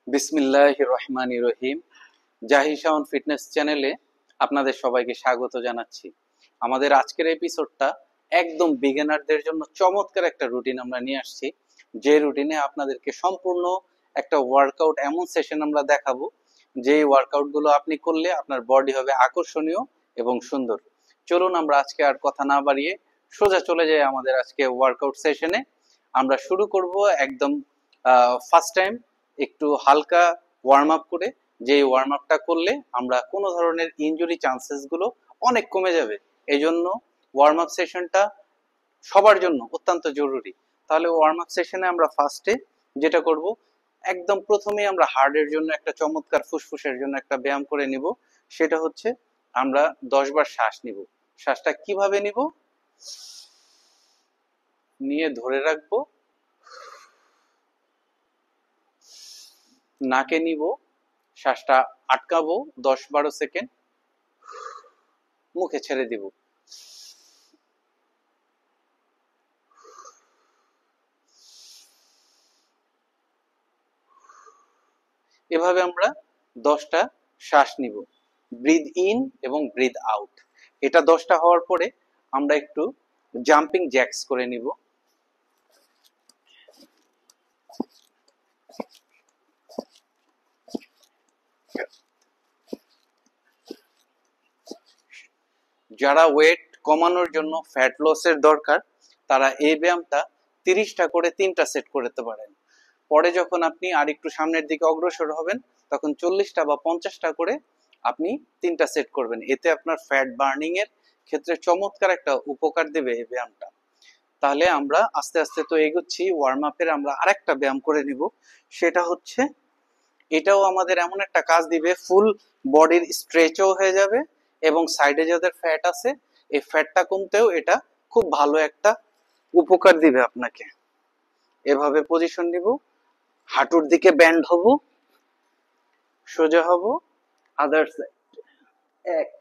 বিসমিল্লাহির রহমানির রহিম। জাহিশাউন ফিটনেস চ্যানেলে আপনাদের সবাইকে স্বাগত জানাচ্ছি। আমাদের আজকের এপিসোডটা একদম বিগিনারদের জন্য চমৎকার একটা রুটিন আমরা নিয়ে আসছি, যে রুটিনে আপনাদেরকে সম্পূর্ণ একটা ওয়ার্কআউট এমন সেশন আমরা দেখাবো, যে ওয়ার্কআউটগুলো আপনি করলে আপনার বডি হবে আকর্ষণীয় এবং সুন্দর। চলুন আমরা আজকে আর কথা না বাড়িয়ে সোজা চলে যাই আমাদের আজকে ওয়ার্কআউট সেশনে। আমরা শুরু করব একদম ফার্স্ট টাইম একটু হালকা ওয়ার্ম আপ করে, যে ওয়ার্ম আপটা করলে আমরা কোনো ধরনের ইনজুরি চান্সেস গুলো অনেক কমে যাবে। এই জন্য ওয়ার্ম আপ সেশনটা সবার জন্য অত্যন্ত জরুরি। তাহলে ওয়ার্ম আপ সেশনে আমরা ফার্স্টে যেটা করব, একদম প্রথমেই আমরা হার্টের জন্য একটা চমৎকার, ফুসফুসের জন্য একটা ব্যায়াম করে নিব। সেটা হচ্ছে আমরা 10 বার শ্বাস নিব। শ্বাসটা কিভাবে নিব? নিয়ে ধরে রাখবো, নাকে নিব, শ্বাসটা আটকাবো 10-12 সেকেন্ড, মুখে ছেড়ে দিব। এভাবে আমরা 10টা শ্বাস নিব, ব্রিথ ইন এবং ব্রিথ আউট। এটা 10টা হওয়ার পরে আমরা একটু জাম্পিং জ্যাক্স করে নিব। যারা ওয়েট কমানোর জন্য ফ্যাট লসের দরকার, তারা এই ব্যায়ামটা 30টা করে 3টা সেট করতে পারেন। পরে যখন আপনি আর একটু সামনের দিকে অগ্রসর হবেন, তখন 40টা বা 50টা করে আপনি 3টা সেট করবেন। এতে আপনার ফ্যাট বার্নিং এর ক্ষেত্রে চমৎকার একটা উপকার দেবে এই ব্যায়ামটা। তাহলে আমরা আস্তে আস্তে তো এগোচ্ছি, ওয়ার্ম আপের আমরা আরেকটা ব্যায়াম করে নিব। সেটা হচ্ছে, এটাও আমাদের এমন একটা কাজ দিবে, ফুল বডির স্ট্রেচও হয়ে যাবে এবং সাইডে যাদের ফ্যাট আছে এই ফ্যাটটা কমতেও এটা খুব ভালো একটা উপকার দিবে আপনাকে। এভাবে পজিশন নিব, হাঁটুর দিকে ব্যান্ড হব, সোজা হব, আদার সাইড, 1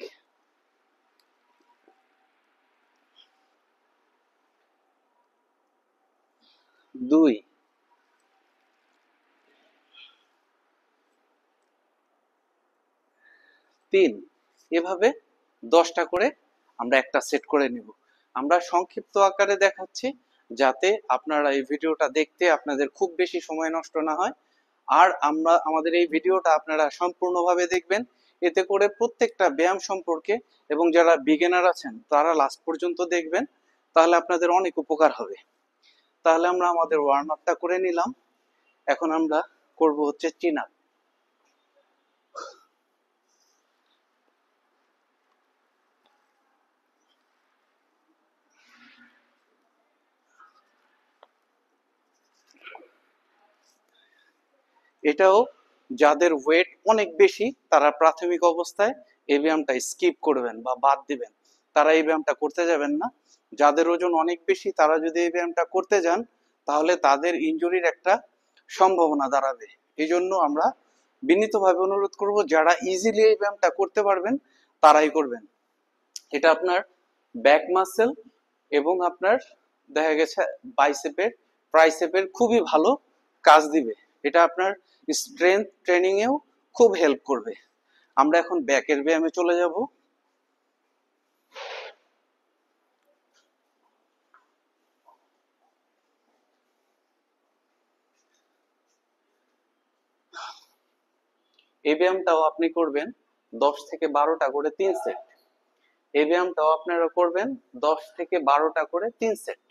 2 3। এভাবে 10টা করে আমরা একটা সেট করে নিব। আমরা সংক্ষিপ্ত আকারে দেখাচ্ছি, যাতে আপনারা এই ভিডিওটা দেখতে আপনাদের খুব বেশি সময় নষ্ট না হয়। আর আমাদের এই ভিডিওটা আপনারা সম্পূর্ণভাবে দেখবেন, এতে করে প্রত্যেকটা ব্যায়াম সম্পর্কে, এবং যারা বিগিনার আছেন তারা লাস্ট পর্যন্ত দেখবেন, তাহলে আপনাদের অনেক উপকার হবে। তাহলে আমরা আমাদের ওয়ার্ম আপটা করে নিলাম। এখন আমরা করব হচ্ছে চিন আপ। এটাও যাদের ওয়েট অনেক বেশি, তারা প্রাথমিক অবস্থায় এই ব্যায়ামটা স্কিপ করবেন বা বাদ দিবেন, তারা এই ব্যায়ামটা করতে যাবেন না। যাদের ওজন অনেক বেশি, তারা যদি এই ব্যায়ামটা করতে যান, তাহলে তাদের ইনজুরির একটা সম্ভাবনা দাঁড়াবে। এই জন্য আমরা বিনীতভাবে অনুরোধ করব, যারা ইজিলি এই ব্যায়ামটা করতে পারবেন তারাই করবেন। এটা আপনার ব্যাক মাসেল এবং আপনার দেখা গেছে বাইসেপের, ট্রাইসেপের খুবই ভালো কাজ দিবে। এটা আপনার স্ট্রেংথ ট্রেনিং এও খুব হেল্প করবে। আমরা এখন ব্যাকের ব্যায়ামে চলে যাব। এই ব্যায়ামটাও আপনি করবেন 10 থেকে 12টা করে 3 সেট। এই ব্যায়ামটাও আপনারা করবেন 10 থেকে 12টা করে 3 সেট।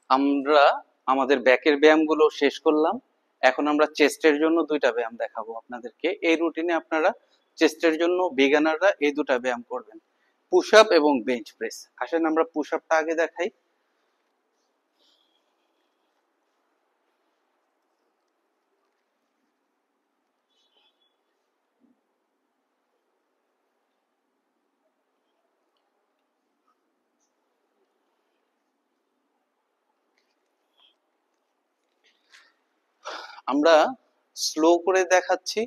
আমরা আমাদের ব্যাকের ব্যায়ামগুলো শেষ করলাম। এখন আমরা চেস্টের জন্য 2টা ব্যায়াম দেখাবো আপনাদেরকে। এই রুটিনে আপনারা চেস্টের জন্য বিগিনাররা এই 2টা ব্যায়াম করবেন, পুশ আপ এবং বেঞ্চ প্রেস। আসেন আমরা পুশ আপটা আগে দেখাই। আমরা স্লো করে দেখাচ্ছি,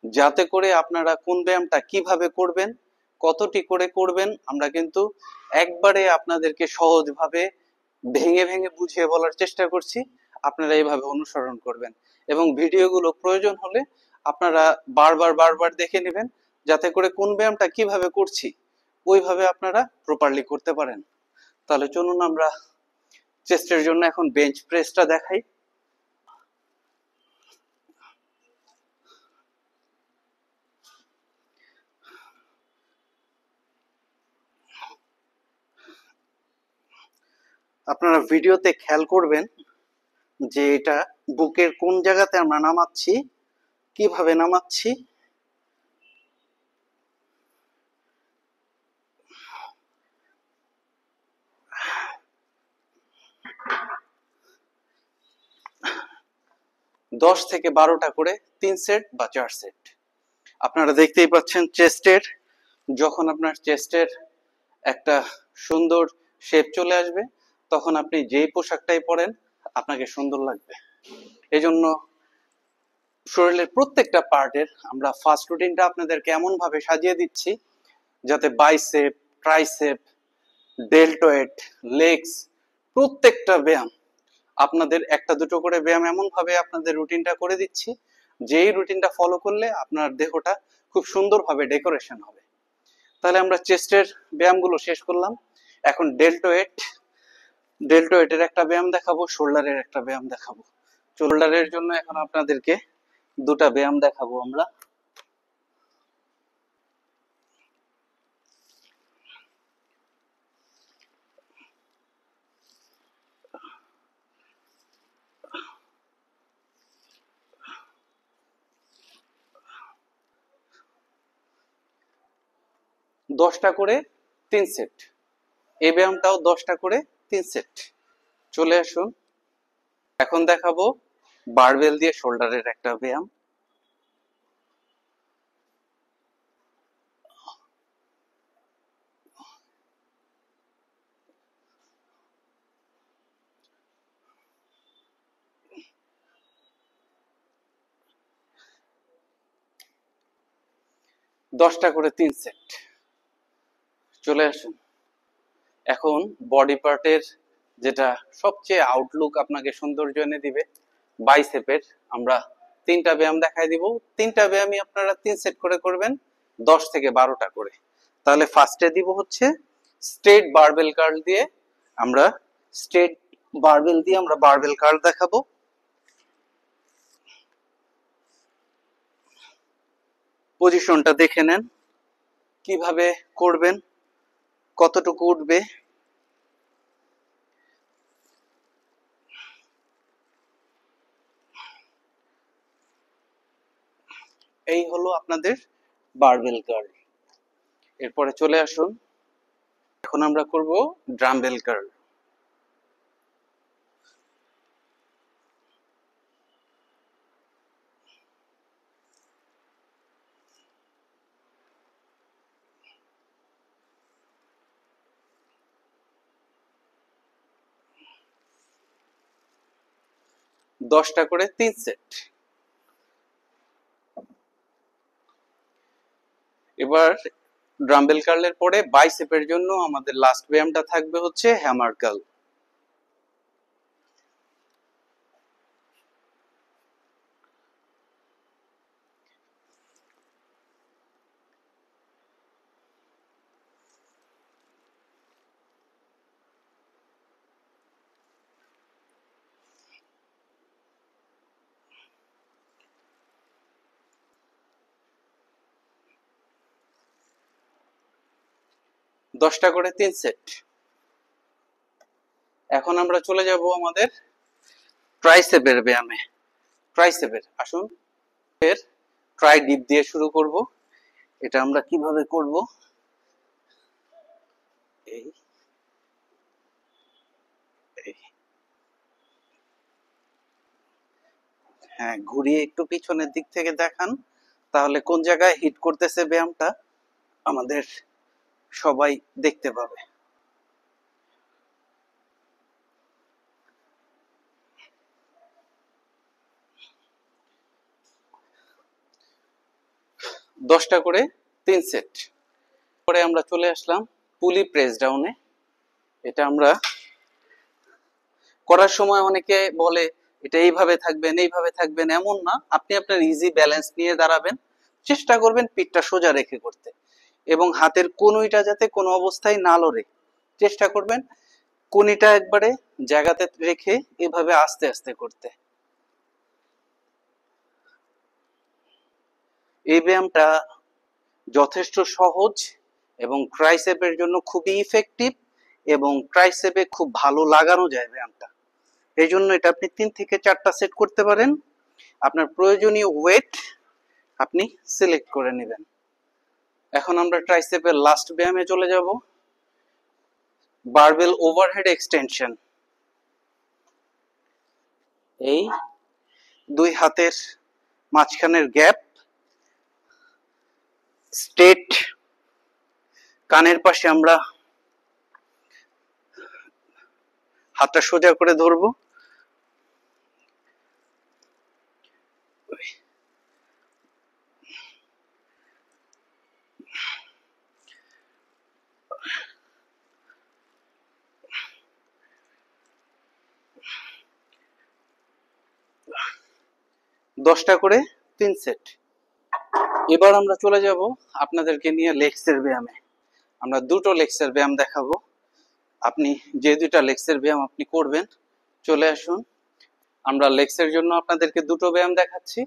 যাতে করে আপনারা কোন ব্যায়ামটা কিভাবে করবেন, কতটি করে করবেন, আমরা কিন্তু একবারে আপনাদেরকে সহজভাবে ভেঙে ভেঙে বুঝিয়ে বলার চেষ্টা করছি। আপনারা এইভাবে অনুসরণ করবেন এবং ভিডিওগুলো প্রয়োজন হলে আপনারা বারবার বারবার দেখে নেবেন, যাতে করে কোন ব্যায়ামটা কিভাবে করছি ওইভাবে আপনারা প্রপারলি করতে পারেন। তাহলে চলুন আমরা চেস্টের জন্য এখন বেঞ্চ প্রেসটা দেখাই। আপনারা ভিডিওতে খেয়াল করবেন যে এটা বুকের কোন জায়গাতে আমরা নামাচ্ছি, কিভাবে নামাচ্ছি। দশ থেকে 12টা করে 3 সেট বা 4 সেট। আপনারা দেখতেই পাচ্ছেন চেস্টের, যখন আপনার চেস্টের একটা সুন্দর শেপ চলে আসবে তখন আপনি যেই পোশাকটাই পরেন আপনাকে সুন্দর লাগবে। এজন্য শরীরের প্রত্যেকটা পার্টের আমরা ফার্স্ট রুটিনটা আপনাদেরকে এমন ভাবে সাজিয়ে দিচ্ছি যাতে বাইসেপ, ট্রাইসেপ, ডেল্টয়েড, লেগস প্রত্যেকটা ব্যায়াম আপনাদের একটা দুটো করে ব্যায়াম এমন ভাবে আপনাদের রুটিনটা করে দিচ্ছি যেই রুটিনটা ফলো করলে আপনার দেহটা খুব সুন্দরভাবে ডেকোরেশন হবে। তাহলে আমরা চেস্টের ব্যায়ামগুলো শেষ করলাম, এখন ডেল্টয়েডের একটা ব্যায়াম দেখাবো, শোল্ডারের একটা ব্যায়াম দেখাবো। শোল্ডারের জন্য এখন আপনাদেরকে দুটা ব্যায়াম দেখাবো আমরা। দশটা করে 3 সেট, এই ব্যায়ামটাও 10টা করে 3 সেট। চলে আসুন, এখন দেখাবো বারবেল দিয়ে শোল্ডারের একটা ব্যায়াম। দশটা করে 3 সেট। চলে আসুন, এখন বডি পার্টের যেটা সবচেয়ে আউটলুক আপনাকে সৌন্দর্য এনে দিবে বাইসেপের আমরা তিনটা ব্যায়াম দেখাই দিব। তিনটা ব্যায়ামই আপনারা 3 সেট করে করবেন, 10 থেকে 12টা করে। তাহলে ফার্স্টে দিব হচ্ছে স্ট্রেট বারবেল কার্ল দিয়ে, আমরা স্ট্রেট বারবেল দিয়ে আমরা বারবেল কার্ল দেখাবো। পজিশনটা দেখে নেন কিভাবে করবেন, কতটুকু উঠবে। এই হলো আপনাদের বারবেল কার্ল। এরপরে চলে আসুন, এখন আমরা করব ড্রাম্বেল কার্ল। দশটা করে 3 সেট। এবার ড্রাম্বেল কার্লের পরে বাইসেপের জন্য আমাদের লাস্ট ব্যায়ামটা থাকবে হচ্ছে হ্যামার কার্ল। দশটা করে 3 সেট। এখন আমরা চলে যাব আমাদের ট্রাইসেপের ব্যায়ামে। ট্রাইসেপের আসুন, এর ট্রাই ডিপ দিয়ে শুরু করব। এটা আমরা কিভাবে করব, এই হ্যাঁ, ঘুরিয়ে একটু পিছনের দিক থেকে দেখান, তাহলে কোন জায়গায় হিট করতেছে ব্যায়ামটা আমাদের সবাই দেখতে পাবে। 10টা করে 3 সেট। পরে আমরা চলে আসলাম পুলি প্রেস ডাউনে। এটা আমরা করার সময় অনেকে বলে এটা এইভাবে থাকবেন, এমন না। আপনি আপনার ইজি ব্যালেন্স নিয়ে দাঁড়াবেন, চেষ্টা করবেন পিঠটা সোজা রেখে করতে, এবং হাতের কনুইটা যাতে কোনো অবস্থায় না লড়ে চেষ্টা করবেন। কনুইটা একবারে জায়গাতে রেখে এভাবে আস্তে আস্তে করতে। এই ব্যায়ামটা যথেষ্ট সহজ এবং ট্রাইসেপের জন্য খুবই ইফেক্টিভ, এবং ট্রাইসেপে খুব ভালো লাগানো যায় ব্যায়ামটা। এই জন্য এটা আপনি 3 থেকে 4টা সেট করতে পারেন। আপনার প্রয়োজনীয় ওয়েট আপনি সিলেক্ট করে নেবেন। এখন আমরা ট্রাইসেপের লাস্ট ব্যায়ামে চলে যাব, বারবেল ওভারহেড এক্সটেনশন। এই দুই হাতের মাঝখানের গ্যাপ, স্ট্রেট কানের পাশে আমরা হাতটা সোজা করে ধরবো। দশটা করে 3 সেট। এবার আমরা চলে যাব আপনাদেরকে নিয়ে লেগসের ব্যায়ামে। আমরা দুটো লেগসের ব্যায়াম দেখাবো। আপনি যে দুইটা লেগসের ব্যায়াম আপনি করবেন, চলে আসুন। আমরা লেগসের জন্য আপনাদেরকে দুটো ব্যায়াম দেখাচ্ছি।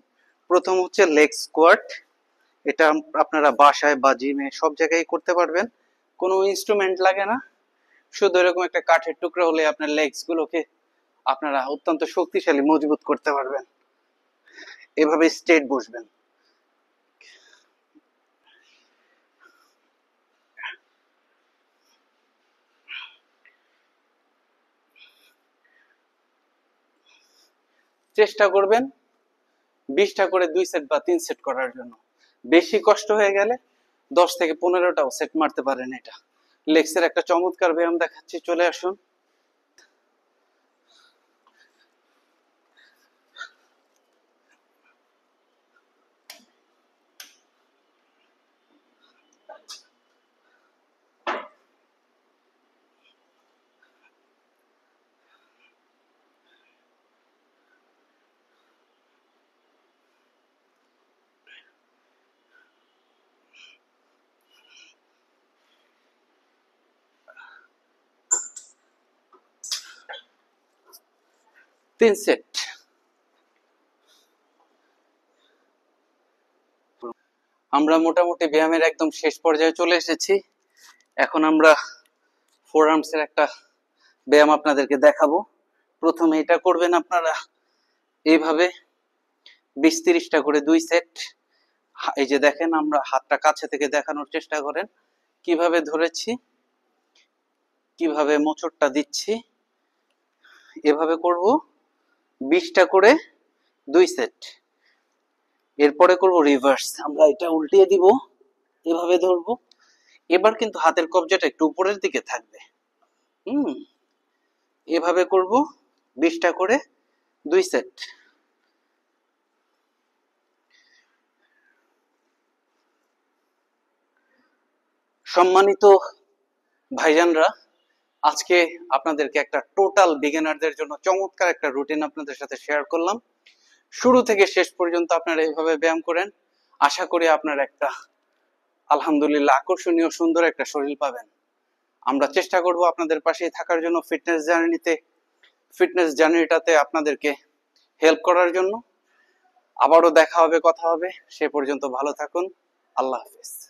প্রথম হচ্ছে লেগ স্কোয়াট। এটা আপনারা বাসায় বা জিমে সব জায়গায় করতে পারবেন, কোনো ইনস্ট্রুমেন্ট লাগে না। শুধু এরকম একটা কাঠের টুকরা হলে আপনার লেগস গুলোকে আপনারা অত্যন্ত শক্তিশালী মজবুত করতে পারবেন। এভাবে স্ট্রেট বসবেন। চেষ্টা করবেন 20টা করে 2 সেট বা 3 সেট করার জন্য। বেশি কষ্ট হয়ে গেলে 10 থেকে 15টাও সেট মারতে পারেন। এটা লেগসের একটা চমৎকার ব্যায়াম দেখাচ্ছি, চলে আসুন। তিন সেট। আমরা মোটামুটি ব্যায়ামের একদম শেষ পর্যায়ে চলে এসেছি। এখন আমরা ফোর আর্মসের একটা ব্যায়াম আপনাদেরকে দেখাবো। প্রথমে এটা করবেন আপনারা এইভাবে 20-30টা করে 2 সেট। এই যে দেখেন, আমরা হাতটা কাছে থেকে দেখানোর চেষ্টা করেন কিভাবে ধরেছি, কিভাবে মোচড়টা দিচ্ছি। এভাবে করব 20টা করে 2 সেট। এরপরে করব রিভার্স, আমরা এটা উল্টিয়ে দিব, এভাবে ধরবো। এবার কিন্তু হাতের কবজাটা একটু উপরের দিকে থাকবে। এভাবে করব 20টা করে 2 সেট। সম্মানিত ভাইজানরা, আজকে আপনাদেরকে একটা টোটাল বিগিনারদের জন্য চমৎকার একটা রুটিন আপনাদের সাথে শেয়ার করলাম। শুরু থেকে শেষ পর্যন্ত আপনারা এইভাবে ব্যায়াম করেন, আশা করি আপনারা একটা আলহামদুলিল্লাহ আকর্ষণীয় সুন্দর একটা শরীর পাবেন। আমরা চেষ্টা করব আপনাদের পাশেই থাকার জন্য, ফিটনেস জার্নিটাতে আপনাদেরকে হেল্প করার জন্য। আবারও দেখা হবে, কথা হবে। সে পর্যন্ত ভালো থাকুন। আল্লাহ হাফেজ।